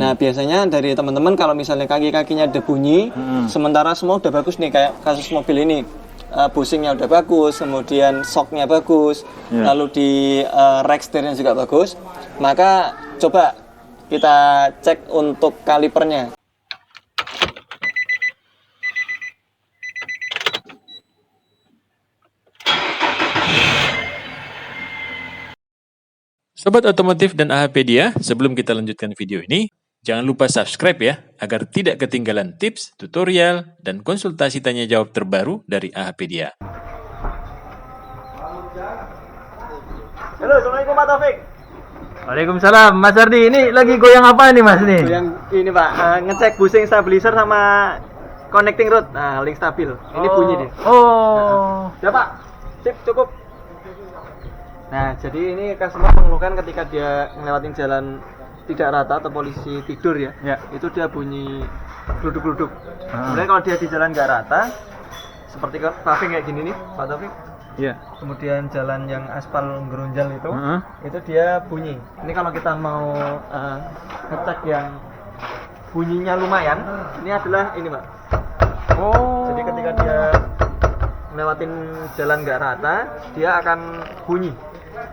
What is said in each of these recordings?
Nah, biasanya dari teman-teman kalau misalnya kaki-kakinya ada bunyi, sementara semua udah bagus nih, kayak kasus mobil ini. Bushingnya udah bagus, kemudian shocknya bagus, lalu di rack setirnya juga bagus, maka coba kita cek untuk kalipernya. Sobat Otomotif dan AHpedia, sebelum kita lanjutkan video ini, jangan lupa subscribe ya, agar tidak ketinggalan tips, tutorial, dan konsultasi tanya jawab terbaru dari AHpedia. Halo, Assalamualaikum Pak Taufik. Waalaikumsalam, Mas Ardi. Ini lagi goyang apa nih Mas nih? Yang ini Pak, ngecek bushing stabilizer sama connecting rod. Nah, link stabil. Ini bunyi dia. Oh. Ya Pak, sip, cukup. Nah, jadi ini customer mengeluhkan ketika dia ngelewatin jalan tidak rata atau polisi tidur ya. Itu dia bunyi gluduk-gluduk. Kemudian kalau dia di jalan nggak rata, seperti paving kayak gini nih, Pak Taufik. Iya. Kemudian jalan yang aspal gerunjal itu dia bunyi. Ini kalau kita mau ngecek yang bunyinya lumayan, ini adalah ini Pak. Oh. Jadi ketika dia ngelewatin jalan nggak rata, dia akan bunyi.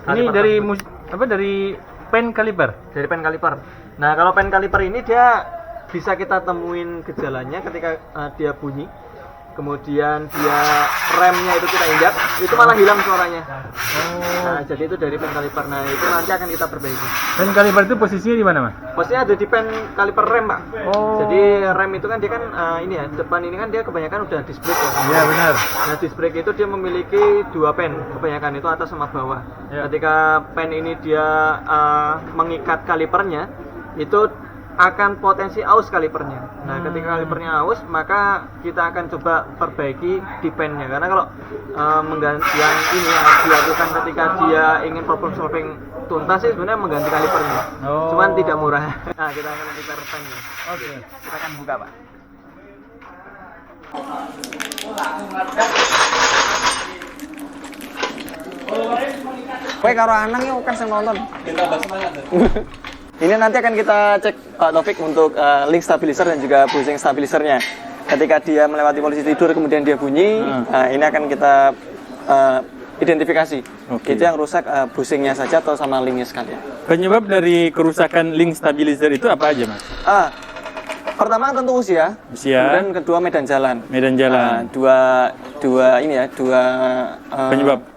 Ini dari dari pen kaliper. Dari pen kaliper. Nah, kalau pen kaliper ini dia bisa kita temuin gejalanya ketika dia bunyi. Kemudian dia remnya itu kita injak, itu malah hilang suaranya. Nah, jadi itu dari pen kaliper. Nah, itu nanti akan kita perbaiki. Pen kaliper itu posisinya di mana Mas? Posisinya ada di pen kaliper rem, Pak. Oh. Jadi rem itu kan dia kan ini ya, depan ini kan dia kebanyakan udah disc brake ya. Iya benar. Nah, disc brake itu dia memiliki dua pen, kebanyakan itu atas sama bawah. Ya. Ketika pen ini dia mengikat kalipernya, itu akan potensi aus kalipernya. Nah, ketika kalipernya aus, maka kita akan coba perbaiki di pennya. Karena kalau mengganti yang ini yang dilakukan ketika dia ingin problem solving tuntas sih sebenarnya mengganti kalipernya. Oh. Cuman tidak murah. Nah, kita akan repair pennya. Oke. Kita akan buka, Pak. Kowe karo Anang ya kan sing nonton. Ini nanti akan kita cek Pak Taufik untuk link stabilizer dan juga bushing stabilizernya. Ketika dia melewati polisi tidur kemudian dia bunyi, ini akan kita identifikasi. Itu yang rusak bushingnya saja atau sama linknya sekalian. Penyebab dari kerusakan link stabilizer itu apa aja Mas? Pertama tentu usia, kemudian kedua medan jalan. Medan jalan. Dua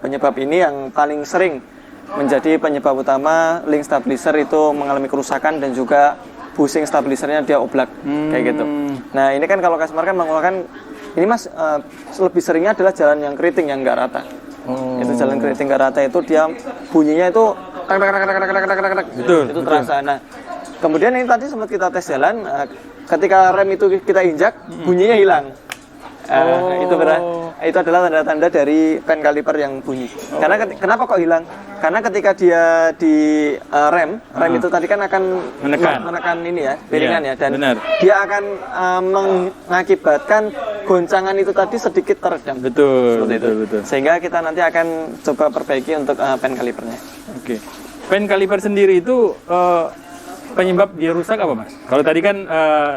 penyebab ini yang paling sering menjadi penyebab utama link stabilizer itu mengalami kerusakan dan juga bushing stabilizernya dia oblak kayak gitu. Nah, ini kan kalau customer kan mengeluarkan ini Mas lebih seringnya adalah jalan yang keriting yang enggak rata. Itu jalan keriting enggak rata itu dia bunyinya itu betul, itu terasa. Nah, kemudian ini tadi sempat kita tes jalan ketika rem itu kita injak bunyinya hilang. Itu adalah tanda-tanda dari pen kaliper yang bunyi. Karena kenapa kok hilang? Karena ketika dia di rem itu tadi kan akan menekan ini ya, piringan ya, dan dia akan mengakibatkan goncangan itu tadi sedikit teredam. Betul. Sehingga kita nanti akan coba perbaiki untuk pen kalipernya. Oke. Pen kaliper sendiri itu penyebab dia rusak apa Mas? Kalau tadi kan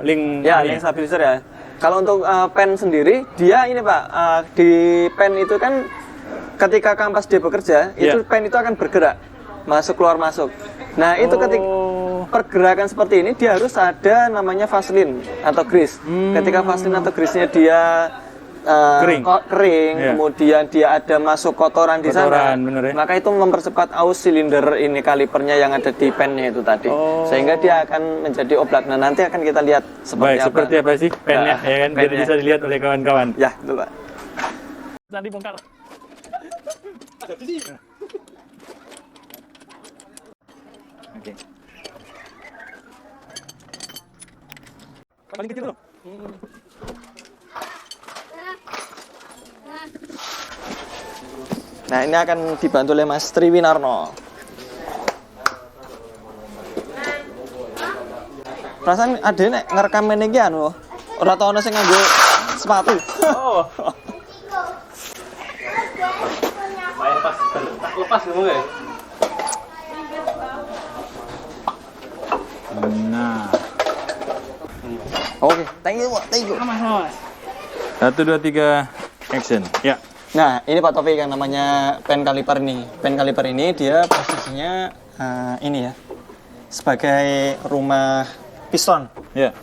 link stabilizer ya. Kalau untuk pen sendiri, dia ini Pak, di pen itu kan ketika kampas dia bekerja, itu pen itu akan bergerak, masuk keluar masuk. Nah, itu ketika pergerakan seperti ini, dia harus ada namanya vaselin atau grease. Ketika vaselin atau grease-nya dia kering, kemudian dia ada masuk kotoran di sana, maka itu mempercepat aus silinder ini kalipernya yang ada di pennya itu tadi, sehingga dia akan menjadi oblak. Nah, nanti akan kita lihat seperti apa sih pennya, ya kan, biar bisa dilihat oleh kawan-kawan. Ya, betul Pak. Nanti bongkar. Oke. Paling kecil dulu. Nah, ini akan dibantu oleh Mas Triwinarno. Perasaan ada nek ngerekam ini iki anu, ora tau ana sing nganggo sepatu. Oh. Main pas lepas ngomong ya. Nah. Oke, thank you, Pak. Thank you. 1, 2, 3, action. Ya. Nah, ini Pak Taufik yang namanya pen kaliper ini. Pen kaliper ini dia posisinya ini ya, sebagai rumah piston. Ya.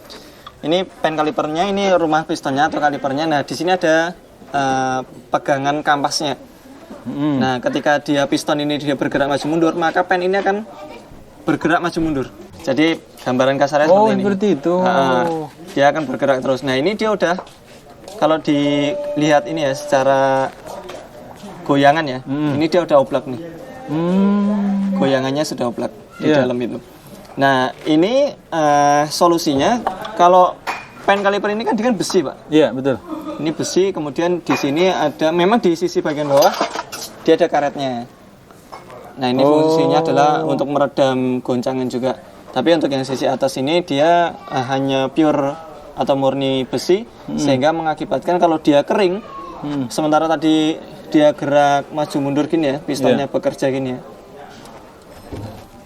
Ini pen kalipernya, ini rumah pistonnya atau kalipernya. Nah, di sini ada pegangan kampasnya. Nah, ketika dia piston ini dia bergerak maju mundur, maka pen ini akan bergerak maju mundur. Jadi gambaran kasarnya seperti ini. Oh, seperti itu. Dia akan bergerak terus. Nah, ini dia udah, kalau dilihat ini ya secara goyangan ya, ini dia udah oblak nih. Goyangannya sudah oblak di dalam itu. Nah, ini solusinya, kalau pen kaliper ini kan dia kan besi, Pak. Iya, betul. Ini besi, kemudian di sini ada, memang di sisi bagian bawah dia ada karetnya. Nah, ini fungsinya adalah untuk meredam goncangan juga. Tapi untuk yang sisi atas ini dia hanya pure atau murni besi, sehingga mengakibatkan kalau dia kering, sementara tadi dia gerak maju mundur gini ya, pistonnya bekerja gini ya.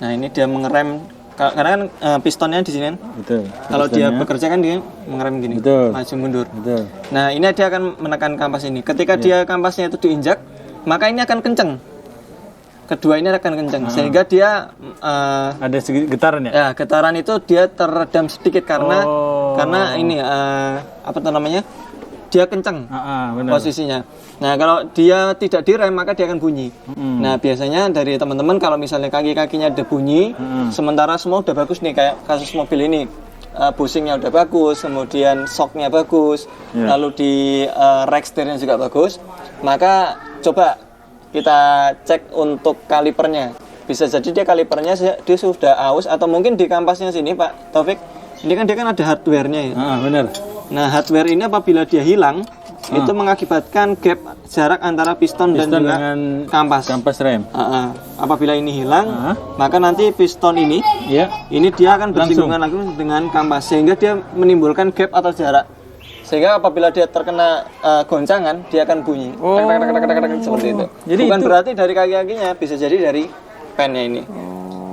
Nah, ini dia mengerem, karena kan pistonnya di sini kan. Betul. Kalau dia bekerja kan dia mengerem gini, maju mundur. Betul. Nah, ini dia akan menekan kampas ini. Ketika dia kampasnya itu diinjak, maka ini akan kenceng. Kedua ini akan kenceng, sehingga dia ada sedikit getaran ya? Ya, getaran itu dia teredam sedikit karena ini apa namanya? Dia kenceng benar. posisinya. Nah, kalau dia tidak direm maka dia akan bunyi. Nah, biasanya dari teman-teman kalau misalnya kaki-kakinya ada bunyi, sementara semua udah bagus nih, kayak kasus mobil ini. Bushingnya udah bagus, kemudian shocknya bagus, lalu di rack setirnya juga bagus, maka coba kita cek untuk kalipernya. Bisa jadi dia kalipernya dia sudah aus, atau mungkin di kampasnya sini Pak Taufik, ini kan dia kan ada hardware-nya ya. Benar. Nah, hardware ini apabila dia hilang, itu mengakibatkan gap jarak antara piston dan dengan kampas rem. Apabila ini hilang, maka nanti piston ini ini dia akan bersinggungan lagi dengan kampas, sehingga dia menimbulkan gap atau jarak. Sehingga apabila dia terkena goncangan, dia akan bunyi. Seperti itu. Jadi bukan itu berarti dari kaki-kakinya, bisa jadi dari pennya ini.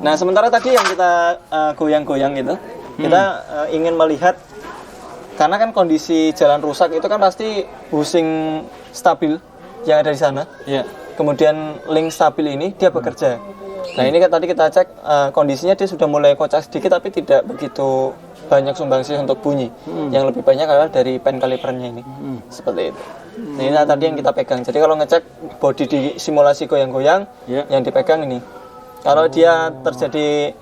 Nah, sementara tadi yang kita goyang-goyang itu, kita ingin melihat, karena kan kondisi jalan rusak itu kan pasti bushing stabil yang ada di sana. Kemudian link stabil ini dia bekerja. Nah, ini kan tadi kita cek kondisinya dia sudah mulai kocak sedikit, tapi tidak begitu banyak sumbangsih untuk bunyi. Yang lebih banyak adalah dari pen kalipernya ini. Seperti itu. Nah, ini tadi yang kita pegang. Jadi kalau ngecek bodi di simulasi goyang-goyang, yang dipegang ini. Kalau dia terjadi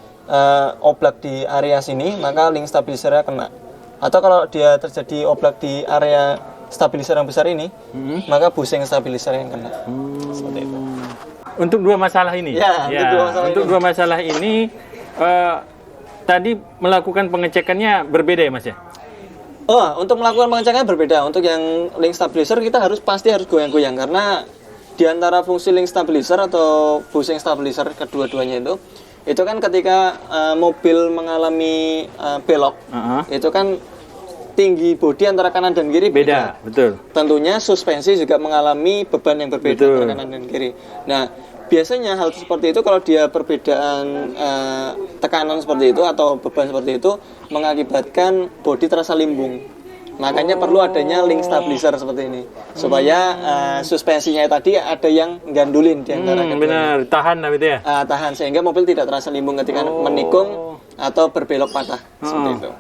oblak di area sini, maka link stabilisernya kena. Atau kalau dia terjadi oblak di area stabiliser yang besar ini, maka bushing stabiliser yang kena. Seperti itu. Untuk dua masalah ini. Untuk dua masalah ini tadi melakukan pengecekannya berbeda ya, Mas ya? Untuk melakukan pengecekannya berbeda. Untuk yang link stabilizer kita pasti harus goyang-goyang, karena di antara fungsi link stabilizer atau bushing stabilizer kedua-duanya itu kan ketika mobil mengalami belok, itu kan tinggi bodi antara kanan dan kiri beda. Betul. Tentunya suspensi juga mengalami beban yang berbeda antara kanan dan kiri. Nah, biasanya hal seperti itu kalau dia perbedaan tekanan seperti itu atau beban seperti itu mengakibatkan bodi terasa limbung. Makanya perlu adanya link stabilizer seperti ini supaya suspensinya tadi ada yang gandulin di antara keduanya. Benar, tahan itu ya. Tahan sehingga mobil tidak terasa limbung ketika menikung atau berbelok patah seperti itu.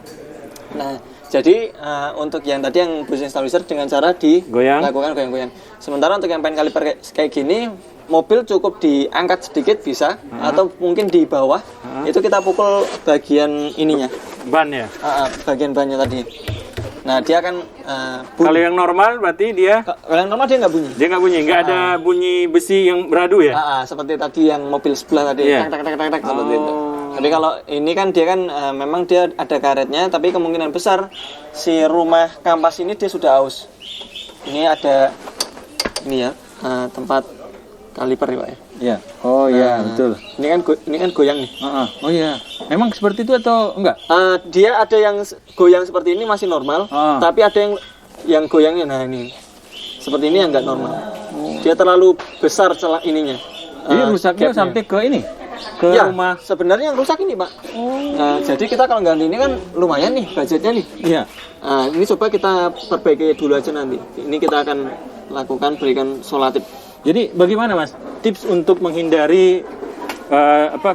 Nah, jadi untuk yang tadi yang bushing stabilizer dengan cara dilakukan goyang-goyang. Sementara untuk yang pen kaliper kayak gini, mobil cukup diangkat sedikit bisa, atau mungkin di bawah itu kita pukul bagian ininya. Ban ya? Bagian bannya tadi. Nah, dia akan bunyi. Kalau yang normal berarti dia? Kalau yang normal dia nggak bunyi. Dia nggak bunyi, nggak ada bunyi besi yang beradu ya? Seperti tadi yang mobil sebelah tadi, tak seperti itu. Tapi kalau ini kan dia kan memang dia ada karetnya, tapi kemungkinan besar si rumah kampas ini dia sudah aus. Ini ada ini ya tempat kaliper ya, Pak ya. Iya. Oh iya, betul. Ini kan goyang nih. Oh iya. Memang seperti itu atau enggak? Dia ada yang goyang seperti ini masih normal, tapi ada yang goyangnya ini. Seperti ini yang enggak normal. Dia terlalu besar celah ininya. Jadi rusaknya sampai ke ini. ke Ya, rumah. sebenarnya yang rusak ini, Pak. Nah, jadi kita kalau ganti ini kan lumayan nih budgetnya nih. Iya. Nah, ini coba kita perbaiki dulu aja nanti. Ini kita akan lakukan berikan solatif. Jadi bagaimana Mas tips untuk menghindari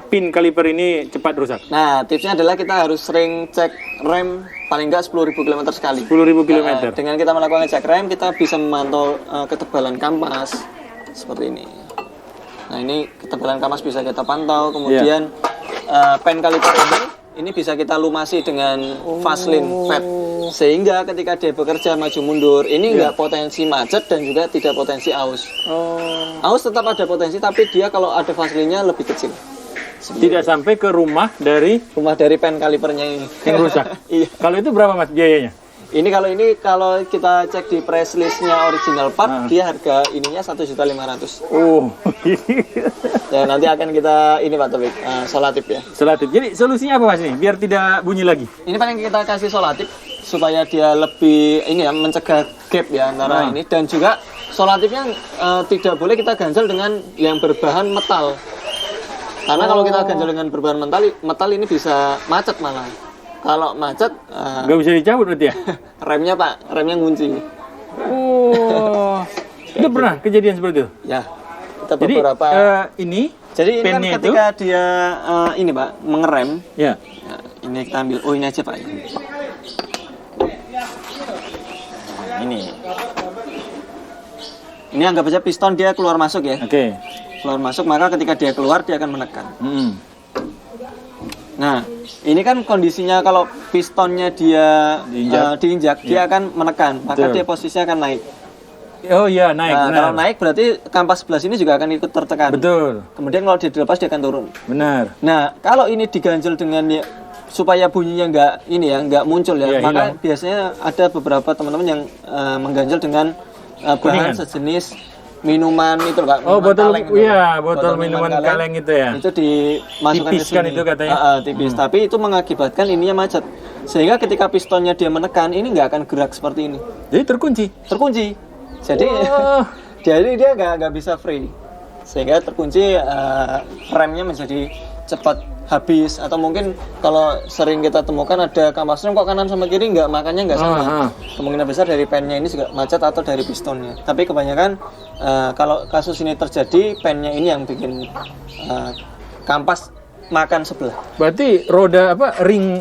pin kaliper ini cepat rusak? Nah, tipsnya adalah kita harus sering cek rem paling nggak 10.000 km sekali. 10.000 km. Nah, dengan kita melakukan cek rem, kita bisa memantau ketebalan kampas seperti ini. Nah, ini ketebalan kampas bisa kita pantau. Kemudian pen kaliper ini bisa kita lumasi dengan Vaseline fat, sehingga ketika dia bekerja maju mundur, ini nggak potensi macet dan juga tidak potensi aus. Aus tetap ada potensi, tapi dia kalau ada Vaseline-nya lebih kecil. Tidak sampai ke rumah dari Rumah dari pen kalipernya ini yang rusak. Iya. Kalau itu berapa Mas biayanya? Kalau kita cek di press list-nya original part, dia harga ininya 1.500.000. Oh. Ya, nanti akan kita ini Pak Taufik, solatif ya. Solatif. Jadi solusinya apa Mas ini? Biar tidak bunyi lagi. Ini paling kita kasih solatif supaya dia lebih ini ya, mencegah gap ya antara ini, dan juga solatifnya tidak boleh kita ganjel dengan yang berbahan metal. Karena kalau kita ganjel dengan berbahan metal ini bisa macet malah. Kalau macet Nggak bisa dicabut berarti ya? remnya Pak, remnya ngunci. Oh. Itu pernah kejadian seperti itu? Ya. Kita Jadi beberapa ini Jadi ini kan pennya ketika dia ini Pak mengerem. ya. Nah, ini kita ambil. Oh, ini aja Pak. Nah, ini. Ini anggap aja piston dia keluar masuk ya. Oke. Keluar masuk, maka ketika dia keluar dia akan menekan. Nah, ini kan kondisinya kalau pistonnya dia diinjak, dia akan menekan, maka Betul. dia posisinya akan naik. Oh iya, naik. Nah, Benar. kalau naik berarti kampas sebelah sini juga akan ikut tertekan. Betul. Kemudian kalau dia dilepas dia akan turun. Benar. Nah, kalau ini diganjel dengan supaya bunyinya nggak muncul ya, Iya, maka hilang. biasanya ada beberapa teman-teman yang mengganjel dengan bahan Kuningan. sejenis minuman itu Pak. Oh, minuman botol kaleng itu. iya, botol minuman kaleng itu ya. Itu dimasukkan Tipis ke sini. kan itu katanya? Tipis, tapi itu mengakibatkan ininya macet. Sehingga ketika pistonnya dia menekan, ini nggak akan gerak seperti ini. Jadi terkunci. Terkunci. Jadi Oh. jadi dia nggak bisa free. Sehingga terkunci, remnya menjadi cepat habis, atau mungkin kalau sering kita temukan ada kampas rem kok kanan sama kiri makanya nggak sama. Kemungkinan besar dari pennya ini juga macet atau dari pistonnya. Tapi kebanyakan kalau kasus ini terjadi, pennya ini yang bikin kampas makan sebelah. Berarti roda ring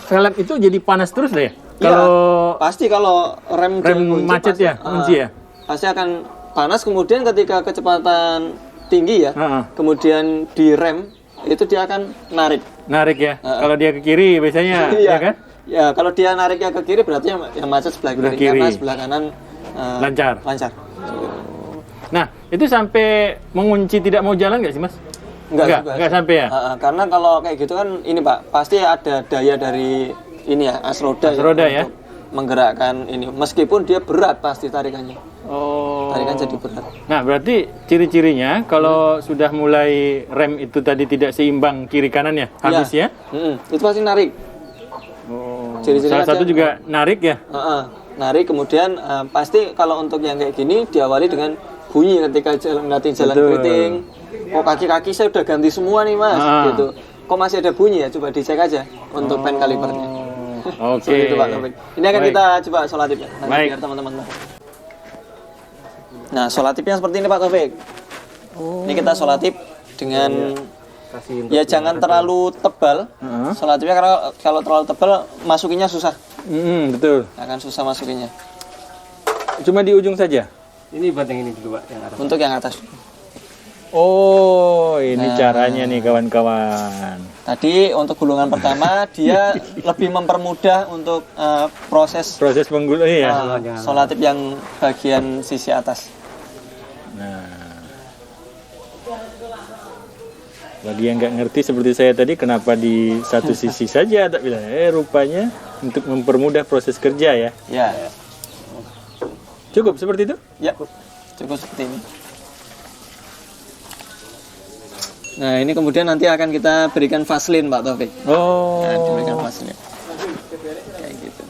velg itu jadi panas terus deh ya? Kalau Pasti kalau rem macet ya, kunci ya? Pasti akan panas. Kemudian ketika kecepatan tinggi ya, kemudian direm, itu dia akan narik ya. Kalau dia ke kiri biasanya ya kan? Ya, kalau dia nariknya ke kiri berarti yang macet sebelah kiri, karena sebelah kanan lancar. Nah, itu sampai mengunci tidak mau jalan nggak sih Mas? Enggak sampai ya? Karena kalau kayak gitu kan ini Pak, pasti ada daya dari ini ya, as roda ya? untuk menggerakkan ini. Meskipun dia berat pasti tarikannya. Oh. Tarikan jadi berat. Nah, berarti ciri-cirinya kalau sudah mulai rem itu tadi tidak seimbang kiri kanan ya, habis ya? Itu pasti narik. Oh. Ciri-cirinya Salah satu juga narik ya? Narik, kemudian pasti kalau untuk yang kayak gini diawali dengan bunyi ketika jalan keriting. Oh, kaki-kaki saya udah ganti semua nih Mas, gitu. Kok masih ada bunyi ya? Coba dicek aja untuk pen kalipernya. Oke. Itu Pak Taufik. Ini akan kita coba solatif ya, nanti biar teman-teman tahu. Nah, solatifnya seperti ini Pak Taufik. Ini kita solatif dengan ya jangan terlalu tebal. Solatifnya karena kalau terlalu tebal masukinnya susah. Betul. Akan susah masukinnya. Cuma di ujung saja. Ini buat yang ini dulu Pak, yang atas. Untuk yang atas. Oh, ini caranya nih kawan-kawan. Tadi untuk gulungan pertama dia lebih mempermudah untuk proses penggulung ya. solatif yang bagian sisi atas. Nah, bagi yang nggak ngerti seperti saya tadi, kenapa di satu sisi saja tak bilang? Rupanya untuk mempermudah proses kerja ya. Ya, Cukup seperti itu? ya, cukup seperti ini. Nah, ini kemudian nanti akan kita berikan Vaseline Pak Taufik. Oh. Nah, diberikan Vaseline. Kayak gitu.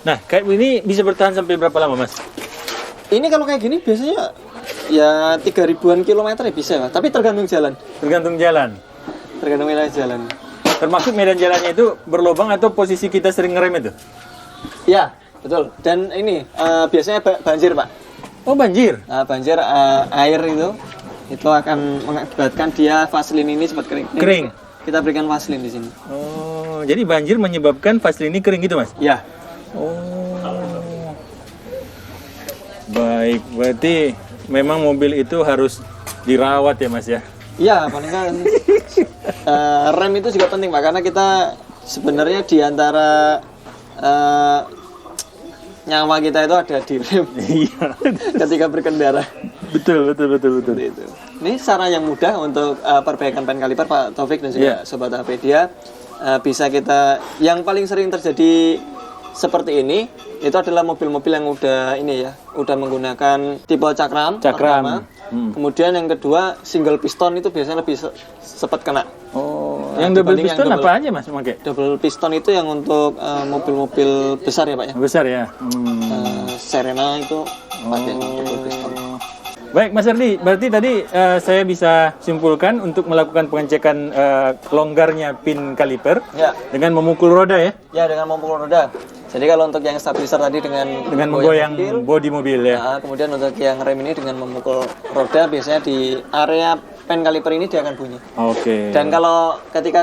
Nah, kayak ini bisa bertahan sampai berapa lama Mas? Ini kalau kayak gini biasanya ya 3.000-an kilometer ya bisa, Pak. Tapi tergantung jalan. Tergantung jalan. Tergantung wilayah jalan. Termasuk medan jalannya itu berlubang atau posisi kita sering ngerem itu? Ya, betul. Dan ini biasanya banjir, Pak. Oh, banjir. Nah, banjir air itu akan mengakibatkan dia vaselin ini cepat kering. Kering. Kita berikan vaselin di sini. Oh, jadi banjir menyebabkan vaselin ini kering gitu, Mas? Ya. Oh. Baik, berarti memang mobil itu harus dirawat ya, Mas ya? Iya, paling kan rem itu juga penting, Pak, karena kita sebenarnya di antara nyawa kita itu ada di rem. Iya. Ketika berkendara. Betul. Itu. Ini cara yang mudah untuk perbaikan pen kaliper, Pak Taufik dan juga Sobat Apedia. Bisa kita, yang paling sering terjadi seperti ini itu adalah mobil-mobil yang udah menggunakan tipe cakram. Pertama. Kemudian yang kedua single piston itu biasanya lebih cepat kena. Oh, yang double piston apa aja, Mas, pakai? Double piston itu yang untuk mobil-mobil besar ya, Pak ya. Besar ya. Serena itu pakai double piston. Baik, Mas Ardi, berarti tadi saya bisa simpulkan untuk melakukan pengecekan longgarnya pin kaliper dengan memukul roda ya? Ya, dengan memukul roda. Jadi kalau untuk yang stabilizer tadi dengan menggoyang bodi mobil ya? Nah, kemudian untuk yang rem ini dengan memukul roda, biasanya di area pen kaliper ini dia akan bunyi. Oke. Dan kalau ketika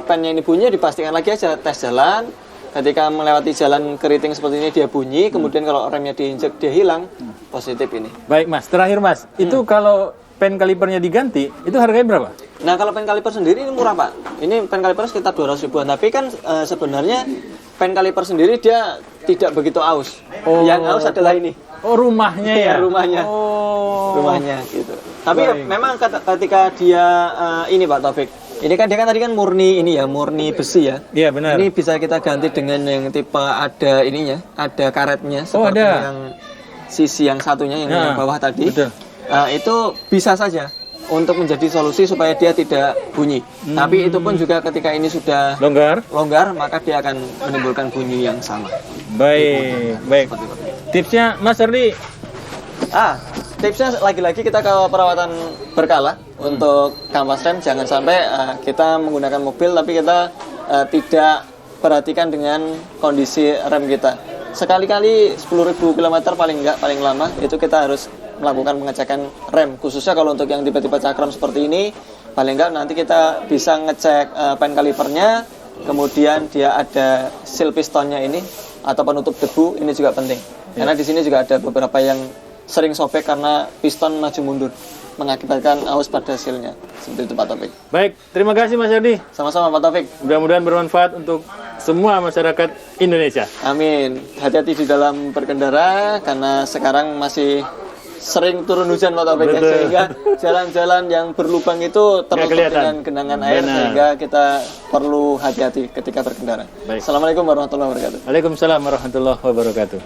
pennya ini bunyi, dipastikan lagi aja tes jalan. Ketika melewati jalan keriting seperti ini dia bunyi, kemudian kalau remnya diinjek dia hilang, positif ini. Baik, Mas, terakhir, Mas, itu kalau pen kalipernya diganti, itu harganya berapa? Nah, kalau pen kaliper sendiri ini murah, Pak. Ini pen kaliper sekitar 200 ribuan, tapi kan sebenarnya pen kaliper sendiri dia tidak begitu aus. Oh. Yang aus adalah ini. Oh, rumahnya ya? Rumahnya. Oh. Rumahnya gitu. Tapi memang ketika dia ini, Pak Taufik, ini kan dia kan tadi kan murni besi ya. Iya, benar. Ini bisa kita ganti dengan yang tipe ada ininya, ada karetnya seperti ada. yang sisi yang satunya yang bawah tadi. Betul. Itu bisa saja untuk menjadi solusi supaya dia tidak bunyi. Tapi itu pun juga ketika ini sudah longgar, maka dia akan menimbulkan bunyi yang sama. Baik. Tipsnya, Mas Ardi? Tipsnya lagi-lagi kita ke perawatan berkala untuk kampas rem. Jangan sampai kita menggunakan mobil tapi kita tidak perhatikan dengan kondisi rem kita. Sekali-kali 10.000 km paling lama itu kita harus melakukan pengecekan rem. Khususnya kalau untuk yang tipe-tipe cakram seperti ini, paling enggak nanti kita bisa ngecek pen kalipernya, kemudian dia ada seal pistonnya ini atau penutup debu, ini juga penting. Karena di sini juga ada beberapa yang sering sobek karena piston maju mundur, mengakibatkan aus pada sealnya. Seperti itu, Pak Taufik. Baik, terima kasih, Mas Ardi. Sama-sama, Pak Taufik. Mudah-mudahan bermanfaat untuk semua masyarakat Indonesia. Amin. Hati-hati di dalam berkendara karena sekarang masih sering turun hujan, Pak Taufik, sehingga jalan-jalan yang berlubang itu tertutup dengan genangan air. Sehingga kita perlu hati-hati ketika berkendara. Baik. Assalamualaikum warahmatullahi wabarakatuh. Waalaikumsalam warahmatullahi wabarakatuh.